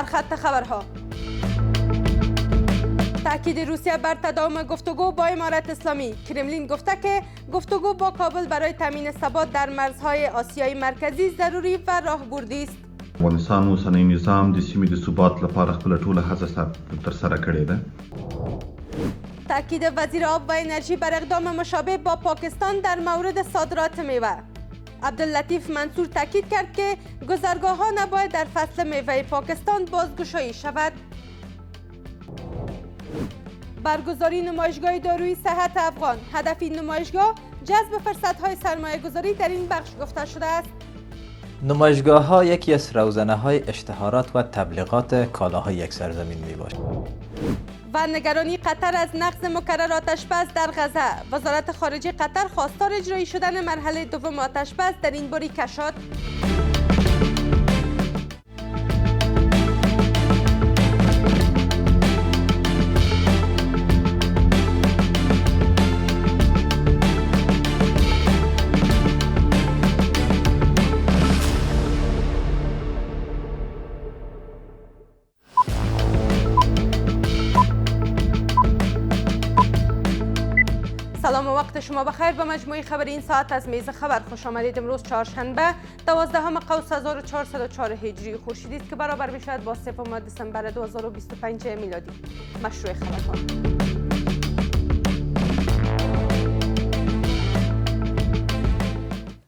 سرخط خبرها. تاکید روسیه بر تداوم گفتگو با امارت اسلامی. کرملین گفته که گفتگو با کابل برای تامین ثبات در مرزهای آسیای مرکزی ضروری و راهبردی است. افغانستان اوسنی نظام د سیمې د ثبات لپاره خپله ټوله هڅه ترسره کړې ده. تاکید وزیر آب و انرژی بر اقدام مشابه با پاکستان در مورد صادرات میوه. عبداللطیف منصور تاکید کرد که گذرگاه ها نباید در فصل میوه پاکستان بازگشایی شود. برگزاری نمایشگاه داروی صحت افغان. هدف این نمایشگاه جذب فرصت‌های سرمایه‌گذاری در این بخش گفته شده است. نمایشگاه ها یکی از روزنه های اشتهارات و تبلیغات کالاهای یک سرزمین می باشد. و نگرانی قطر از نقض مکرر آتشبس در غزه. وزارت خارجه قطر خواستار اجرایی شدن مرحله دوم آتشبس در این باریکه شد. سلام و وقت شما بخیر. به مجموعه خبر این ساعت از میز خبر خوش آمدید. امروز چهارشنبه 12 قوس 1404 هجری خورشیدی است که برابر می شود با 3 دسامبر 2025 میلادی. مشروع خبرها.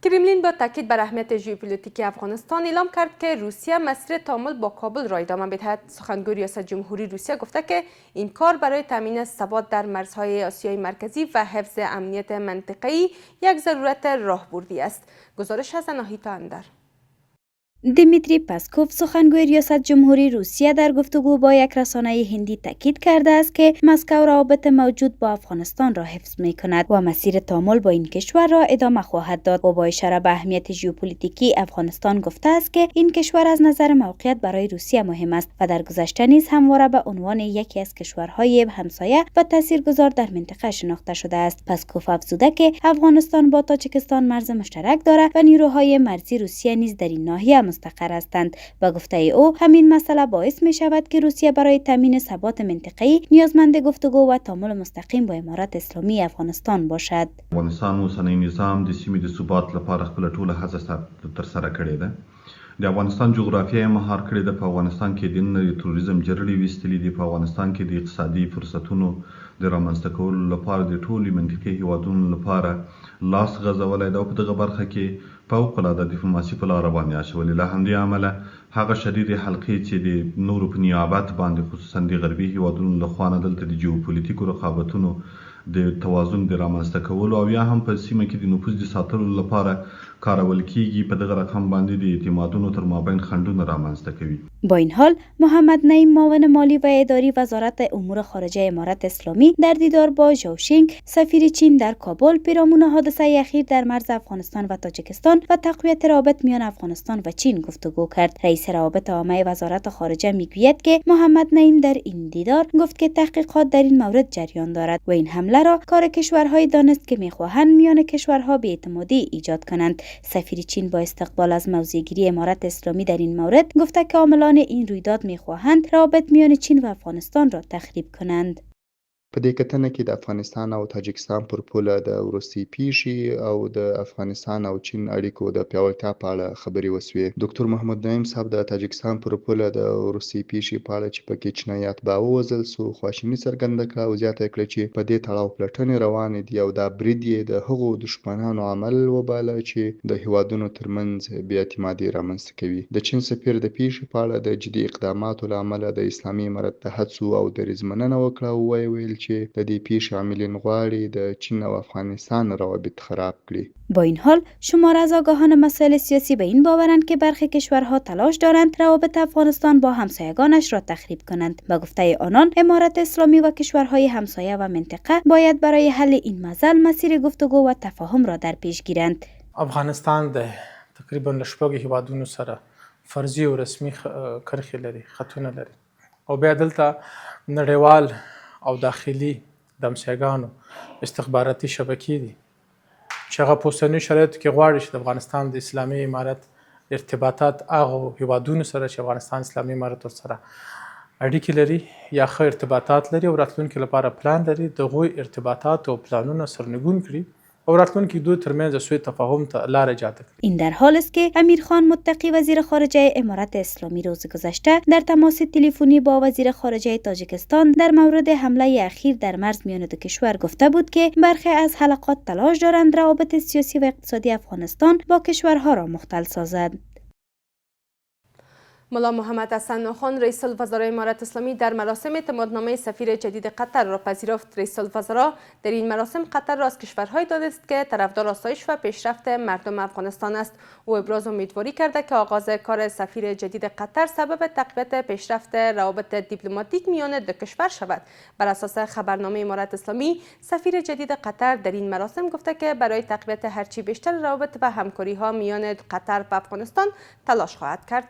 کرملین با تاکید بر اهمیت ژئوپلیتیکی افغانستان اعلام کرد که روسیه مسیر تعامل با کابل را ادامه بدهد. سخنگوی ریاست جمهوری روسیه گفته که این کار برای تامین ثبات در مرزهای آسیای مرکزی و حفظ امنیت منطقه‌ای یک ضرورت راهبردی است. گزارش از اناهیتا اندر. دیمیتری پاسکوف سخنگوی ریاست جمهوری روسیه در گفتگو با یک رسانه هندی تاکید کرده است که مسکو روابط موجود با افغانستان را حفظ می کند و مسیر تعامل با این کشور را ادامه خواهد داد. و با اشاره به اهمیت ژئوپلیتیکی افغانستان گفته است که این کشور از نظر موقعیت برای روسیه مهم است و در گذشته نیز همواره به عنوان یکی از کشورهای همسایه و تاثیرگذار در منطقه شناخته شده است. پاسکوف افزوده که افغانستان با تاجیکستان مرز مشترک دارد و نیروهای مرزی روسیه نیز در این ناحیه مستقر هستند و گفته او همین مسئله باعث می شود که روسیه برای تامین ثبات منطقه‌ای نیازمند گفتگو و تعامل مستقیم با امارت اسلامی افغانستان باشد. افغانستان اوسنی نظام د سیمې د ثبات لپاره خپله ټوله هڅه ترسره کړې ده. د افغانستان جغرافیه مهار کړې ده. په افغانستان کې د نړۍ تروریزم جرړې ویستلې دي. په افغانستان کې د اقتصادي فرصتونو د رامنځته کولو لپاره د ټولو منطقي هیوادونو لپاره لاس غځولی ده او په دغه برخه کې فوق‌العاده ډیپلوماسي په لاره باندې اچولې. له همدې امله هغه شدید حلقې چې د نورو په نیابت باندې خصوصا د غربي هیوادونو لخوا نه دلته د جیوپولیټیکو رقابتونو د توازن د رامنځته کولو او یا هم په سیمه کې د نفوذ د ساتلو لپاره کارول کیږي. په دغه رقم باندې د اعتمادونو تر مابین خنډونه رامنځته کوي. با این حال محمد نعیم معاون مالی و اداری وزارت امور خارجه امارت اسلامی در دیدار با ژاوشینگ سفیر چین در کابل پیرامون حادثه اخیر در مرز افغانستان و تاجیکستان و تقویت روابط میان افغانستان و چین گفتگو کرد. رئیس روابط عامه وزارت خارجه میگوید که محمد نعیم در این دیدار گفت که تحقیقات در این مورد جریان دارد و این حمله را کار کشورهای دانست که میخواهند میان کشورها بی‌اعتمادی ایجاد کنند. سفیر چین با استقبال از موضع‌گیری امارت اسلامی در این مورد گفته که عاملان این رویداد میخواهند روابط میان چین و افغانستان را تخریب کنند. په دې کتنه کې د افغانستان او تاجکستان پر پوله د وروستۍ پیښې او د افغانستان او چین اړیکو د پیاوړتیا په اړه خبرې وسوې. ډاکټر محمد نعیم صاحب د تاجکستان پر پوله د وروستۍ پیښې په اړه چې پکې چینایات به ووژل سو خواشیني څرګنده کړه او زیاته کړه چې په دې تړاو پلټنې روانې دي او دا برید یې د هغو دښمنانو عمل وباله چې د هیوادونو ترمنځ بې اعتمادي رامنځته کوي. د چین سفیر د پیښې په اړه د جدي اقداماتو له امله د اسلامي امارت د هڅو او دریځمننه وکړه او ویل چې د دې پیښې عاملین غواړي د چین او افغانستان روابط خراب کړي. با این حال شمار از آگاهان مسائل سیاسی به این باورند که برخی کشورها تلاش دارند روابط افغانستان با همسایگانش را تخریب کنند. به گفته آنان امارت اسلامی و کشورهای همسایه و منطقه باید برای حل این مسئله مسیر گفتگو و تفاهم را در پیش گیرند. افغانستان د تقریبا له شپږو هیوادونو سره فرضي او رسمي کرښې لري، خطونه لري او بیا دلته نړیوال او داخلي د همسایګانو استخباراتي شبکې دي چې هغه په اوسنیو شرایطو کې غواړي چې د افغانستان د اسلامي امارت ارتباطات هغه هیوادونو سره چې افغانستان اسلامي امارت ورسره اړیکې لري یا ښه ارتباطات لري او راتلونکي لپاره پلان لري، د هغوی ارتباطات او پلانونه سرنگون کړي او راتلونکي دوی ترمنځ سوء تفاهم ته لار ایجاد کړي. این در حال است که امیرخان متقی وزیر خارجه امارت اسلامی روز گذشته در تماس تلفنی با وزیر خارجه تاجیکستان در مورد حمله اخیر در مرز میان دو کشور گفته بود که برخی از حلقات تلاش دارند روابط سیاسی و اقتصادی افغانستان با کشورها را مختل سازد. ملا محمد حسن ناخوان رئیس الوزراء امارت اسلامی در مراسم اعتمادنامه سفیر جدید قطر را پذیرفت. رئیس الوزراء در این مراسم قطر را از کشورهایی دانست که طرفدار آسایش و پیشرفت مردم افغانستان است. او ابراز امیدواری کرده که آغاز کار سفیر جدید قطر سبب تقویت پیشرفت روابط دیپلماتیک میان دو کشور شود. بر اساس خبرنامه امارت اسلامی، سفیر جدید قطر در این مراسم گفته که برای تقویت هرچی بیشتر روابط و همکاری ها میان قطر و افغانستان تلاش خواهد کرد.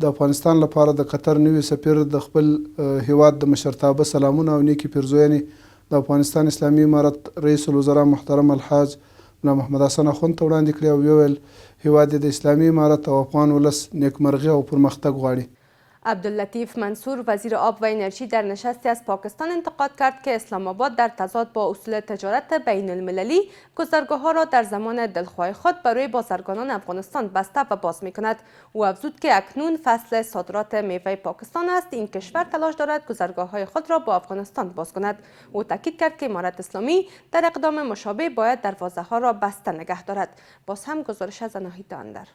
د افغانستان لپاره د قطر نوی سفیر د خپل هیواد د مشرتابه سلامونه او نیکی پیرزوینې د افغانستان اسلامي امارت رئیس الوزراء محترم الحاج ملا محمد حسن ناخوان ته وړاندې کړې او ویل هیواد د اسلامي امارت او افغان ولس نیکمرغي او پرمختګ غواړي. عبداللطیف منصور وزیر آب و انرژی در نشستی از پاکستان انتقاد کرد که اسلام آباد در تضاد با اصول تجارت بین المللی گذرگاه‌ها را در زمان دلخواه خود برای بازرگانان افغانستان بسته و باز می‌کند. او افزود که اکنون فصل صادرات میوه پاکستان است. این کشور تلاش دارد گذرگاه‌های خود را با افغانستان باز کند. او تاکید کرد که امارت اسلامی در اقدام مشابه باید دروازه‌ها را بسته نگه دارد. باز هم گزارش از ناهید اندر.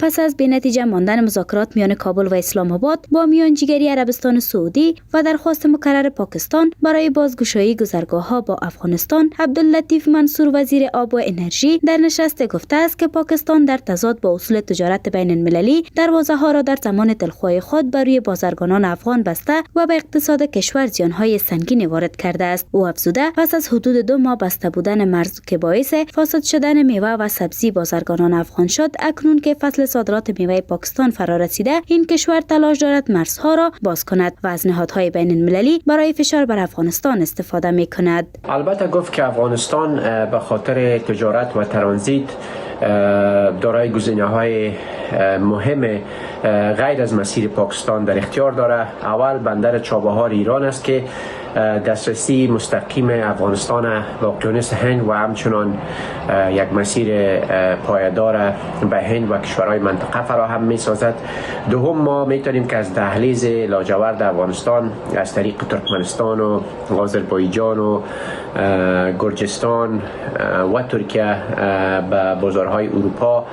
پس از بی‌نتیجه ماندن مذاکرات میان کابل و اسلام آباد با میانجیگری عربستان سعودی و درخواست مکرر پاکستان برای بازگشایی گذرگاه‌ها با افغانستان، عبداللطیف منصور وزیر آب و انرژی در نشست گفته است که پاکستان در تضاد با اصول تجارت بین المللی دروازه‌ها را در زمان دلخواه خود برای بازرگانان افغان بسته و به اقتصاد کشور زیان‌های سنگینی وارد کرده است. او افزوده پس از حدود 2 ماه بسته بودن مرز که باعث فاسد شدن میوه و سبزی بازرگانان افغان شد، اکنون که فصل صادرات میوه پاکستان فرا رسیده، این کشور تلاش دارد مرزها را باز کند و از نهادهای بین المللی برای فشار بر افغانستان استفاده می کند. البته گفت که افغانستان به خاطر تجارت و ترانزیت دارای گزینه‌های مهم غیر از مسیر پاکستان در اختیار داره. اول بندر چابهار ایران است که دسترسی مستقیم افغانستان به اقیانوس هند و همچنان یک مسیر پایدار به هند و کشورهای منطقه فراهم می سازد. دوم، ما میتونیم که از دهلیز لاجورد افغانستان از طریق ترکمنستان و آذربایجان و گرجستان و ترکیه به بازارهای اروپا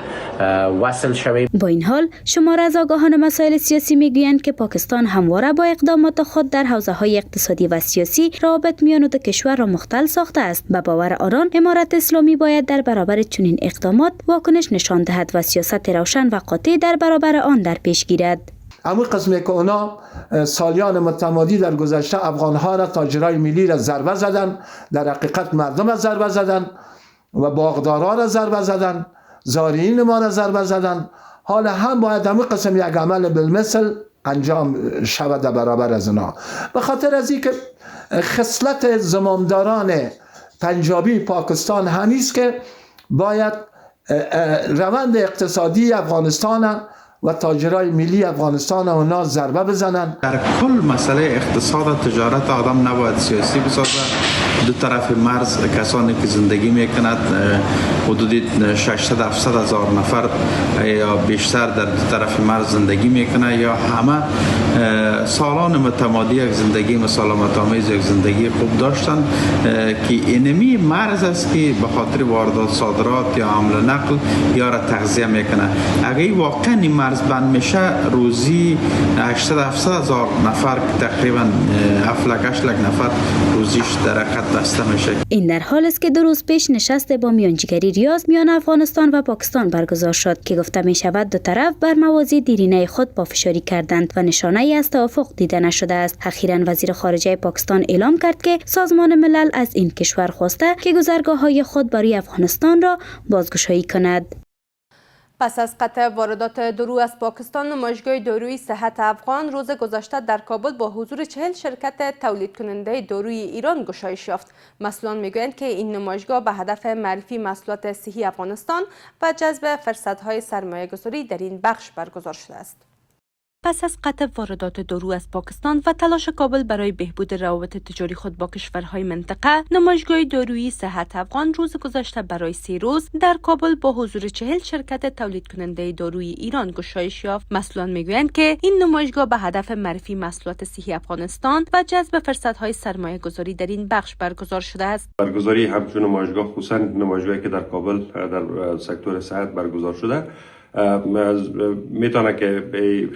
وصل شویم. با این حال شمار از آگاهان مسائل سیاسی میگویند که پاکستان همواره با اقدامات خود در حوزه‌های اقتصادی و سیاسی روابط میان دو کشور را مختل ساخته است. به باور آنان امارت اسلامی باید در برابر چنین اقدامات واکنش نشان دهد و سیاست روشن و قاطع در برابر آن در پیش گیرد. اما قسمی که اونا سالیان متمادی در گذشته افغانها را، تاجرای ملی را ضربه زدن، در حقیقت مردم را ضربه زدن و باغدارا را ضربه زدن، زارعین ما را ضربه زدن. حالا هم باید اما قسم یک عمل بالمثل انجام شود در برابر از اونا. به خاطر از اینکه خصلت زمامداران پنجابی پاکستان همیست که باید روند اقتصادی افغانستان و تاجرای ملی افغانستان اونا ضربه بزنن. در کل مسئله اقتصاد و تجارت آدم نباید سیاسی بسازه. دو طرف مرز کسانی که زندگی میکنند حدود 600-700 هزار نفر یا بیشتر در دو طرف مرز زندگی میکنه یا همه سالان متمادی یک زندگی مسالمت آمیز، یک زندگی خوب داشتن که اینمی مرز است که به خاطر واردات صادرات یا حمل و نقل یا را تغذیه میکنه. اگه واقعا این مرز بند میشه، روزی 800-700 هزار نفر تقریبا 7-8 نفر روزیش در حقیقت بسته میشه. این در حال است که 2 روز پیش نشست با میانجیگری ریاض میان افغانستان و پاکستان برگزار شد که گفته می شود دو طرف بر موازی دیرینه خود پافشاری کردند و نشانه ای از توافق دیده نشده است. اخیراً وزیر خارجه پاکستان اعلام کرد که سازمان ملل از این کشور خواسته که گذرگاه‌های خود برای افغانستان را بازگشایی کند. پس از قطع واردات دارو از پاکستان، نمایشگاه دارویی صحت افغان روز گذشته در کابل با حضور 40 شرکت تولید کننده داروی ایران گشایش یافت. مسئولان میگویند که این نمایشگاه به هدف معرفی محصولات صحی افغانستان و جذب فرصت‌های سرمایه‌گذاری در این بخش برگزار شده است. پس از قطع واردات دارو از پاکستان و تلاش کابل برای بهبود روابط تجاری خود با کشورهای منطقه، نمایشگاه دارویی صحت افغان روز گذشته برای 3 روز در کابل با حضور 40 شرکت تولید کننده داروی ایران گشایش یافت. مسئولان میگویند که این نمایشگاه به هدف معرفی محصولات صحی افغانستان و جذب فرصت‌های سرمایه‌گذاری در این بخش برگزار شده است. برگزاری همچون نمایشگاه، خصوصا نمایشگاهی که در کابل در سکتور صحت برگزار شده، میتونه که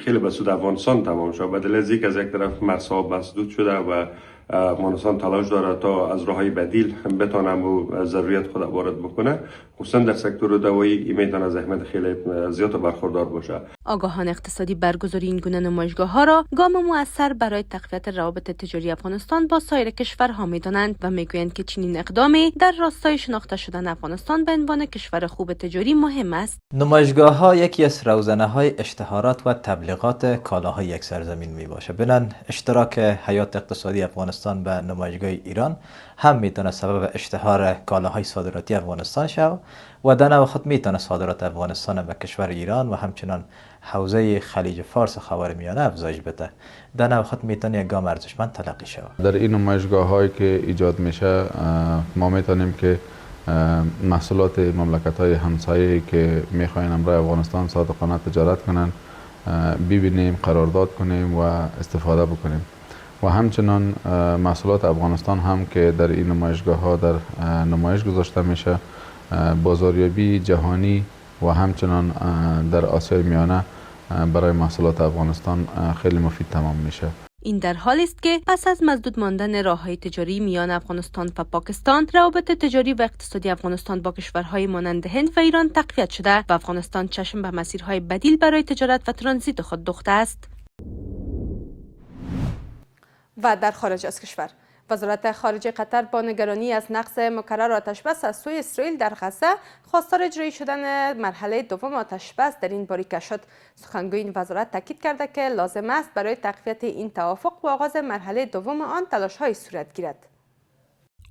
خیلی به سود افغانستان تمام شد. بدل از یک طرف مرزها مسدود شده و افغانستان تلاش داره تا از راههای بدیل بتونه و ضروریات خود وارد بکنه، خصوصا در سکتور دوایی میتونه زحمت خیلی زیاد برخوردار باشه. آگاهان اقتصادی برگزاری این گونه نمایشگاه‌ها را گام مؤثر برای تقویت روابط تجاری افغانستان با سایر کشورها می‌دانند و میگویند که چنین اقدامی در راستای شناخته شدن افغانستان به عنوان کشور خوب تجاری مهم است. نمایشگاه‌ها یکی از روزنه‌های اشتهارات و تبلیغات کالاهای یک سرزمین میباشه. بنان اشتراک حیات اقتصادی افغانستان به نمایشگاه ایران هم میتونه سبب اشتهار کالاهای صادراتی افغانستان شود و در نوع خود میتونه صادرات افغانستان به کشور ایران و همچنان حوزه خلیج فارس و خاورمیانه افزایش بده. در نوع خود میتونه یک گام ارزشمند تلقی شود. در این نمایشگاه هایی که ایجاد میشه ما میتونیم که محصولات مملکت های همسایه که میخواین امروز افغانستان صادقانه تجارت کنن ببینیم، قرارداد کنیم و استفاده بکنیم و همچنان محصولات افغانستان هم که در این نمایشگاه ها در نمایش گذاشته میشه بازاریابی جهانی و همچنان در آسیای میانه برای محصولات افغانستان خیلی مفید تمام میشه. این در حالی است که پس از مسدود ماندن راههای تجاری میان افغانستان و پاکستان، روابط تجاری و اقتصادی افغانستان با کشورهای مانند هند و ایران تقویت شده و افغانستان چشم به مسیرهای بدیل برای تجارت و ترانزیت خود دوخته است. و در خارج از کشور، وزارت خارجه قطر با نگرانی از نقض مکرر آتشبس از سوی اسرائیل در غزه خواستار اجرایی شدن مرحله دوم آتشبس در این باریکه شد. سخنگوی این وزارت تاکید کرده که لازم است برای تقویت این توافق و آغاز مرحله دوم آن تلاش‌های صورت گیرد.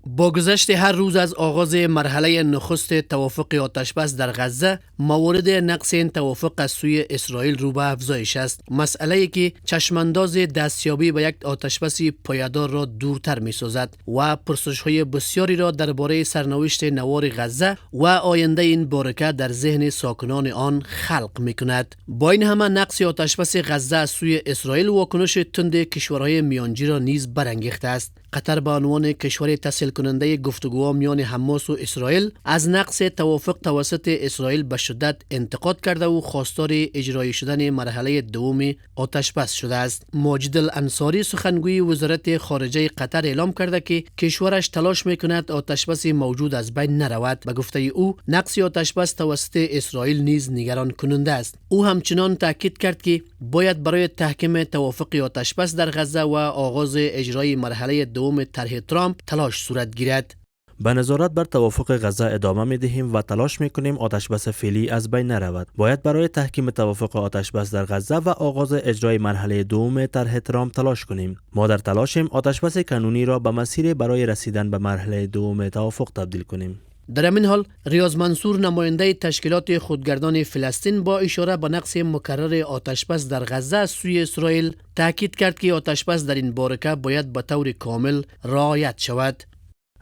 با گذشت هر روز از آغاز مرحله نخست توافق آتشبس در غزه، موارد نقض این توافق از سوی اسرائیل رو به افزایش است. مسئله‌ای که چشمانداز دستیابی به یک آتشبس پایدار را دورتر می‌سازد و پرسش‌های بسیاری را درباره سرنوشت نوار غزه و آینده این باریکه در ذهن ساکنان آن خلق می‌کند. با این همه نقض آتشبس غزه از سوی اسرائیل واکنش تند کشورهای میانجی را نیز برانگیخته است. قطر به عنوان کشور تسهیل کننده گفتگوها میان حماس و اسرائیل از نقض توافق توسط اسرائیل به شدت انتقاد کرده و خواستار اجرایی شدن مرحله دوم آتشبس شده است. ماجد الانصاری سخنگوی وزارت خارجه قطر اعلام کرده که کشورش تلاش میکند آتشبس موجود از بین نرود. به گفته او نقض آتشبس توسط اسرائیل نیز نگران کننده است. او همچنان تاکید کرد که باید برای تحکیم توافق آتشبس در غزه و آغاز اجرای مرحله دوم طرح ترامپ تلاش صورت گیرد. به نظارت بر توافق غزه ادامه می دهیم و تلاش می کنیم آتشبس فعلی از بین نرود. باید برای تحکیم توافق آتشبس در غزه و آغاز اجرای مرحله دوم طرح ترامپ تلاش کنیم. ما در تلاشیم آتشبس کانونی را به مسیر برای رسیدن به مرحله دوم توافق تبدیل کنیم. در همین حال ریاض منصور نماینده تشکیلات خودگردان فلسطین با اشاره به نقض مکرر آتشبس در غزه از سوی اسرائیل تاکید کرد که آتشبس در این باریکه باید به طور کامل رعایت شود.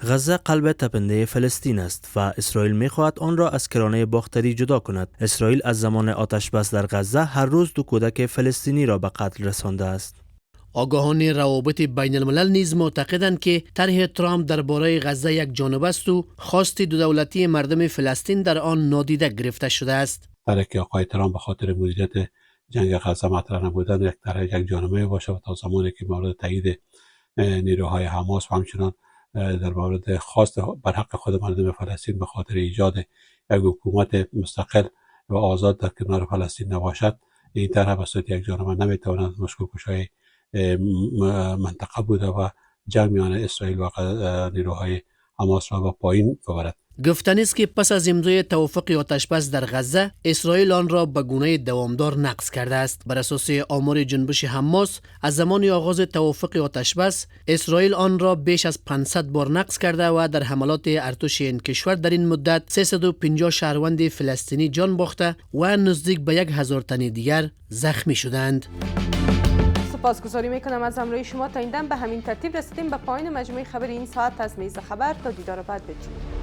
غزه قلب تپنده فلسطین است و اسرائیل می‌خواهد آن را از کرانه باختری جدا کند. اسرائیل از زمان آتشبس در غزه هر روز 2 کودک فلسطینی را به قتل رسانده است. آگاهان روابط بین الملل نیز معتقدند که طرح ترامپ درباره غزه یک جانبه است و خواست دو دولتی مردم فلسطین در آن نادیده گرفته شده است. طرحی که آقای ترامپ به خاطر مدیریت جنگ غزه مطرح نبودن یک طرح یک جانبه باشه و تا زمانی که مورد تایید نیروهای حماس و همچنان در مورد خواست بر حق خود مردم فلسطین به خاطر ایجاد یک حکومت مستقل و آزاد در کنار فلسطین نباشد، این طرح به صورت یک جانبه نمیتواند مشکل کشای منطقه بوده و جنگ میان اسرائیل و نیروهای حماس را به پایین ببرد. گفتنی است که پس از امضای توافق آتش بس در غزه، اسرائیل آن را به گونه دوامدار نقض کرده است. بر اساس آمار جنبش حماس، از زمان آغاز توافق آتش بس، اسرائیل آن را بیش از 500 بار نقض کرده و در حملات ارتش این کشور در این مدت 350 شهروند فلسطینی جان باخته و نزدیک به 1000 تن دیگر زخمی شدند. سپاسگزاری میکنم از همراهی شما. تا این دم به همین ترتیب رسیدیم به پایان مجموعه خبر این ساعت از میز خبر. تا دیدار بعد بدرود.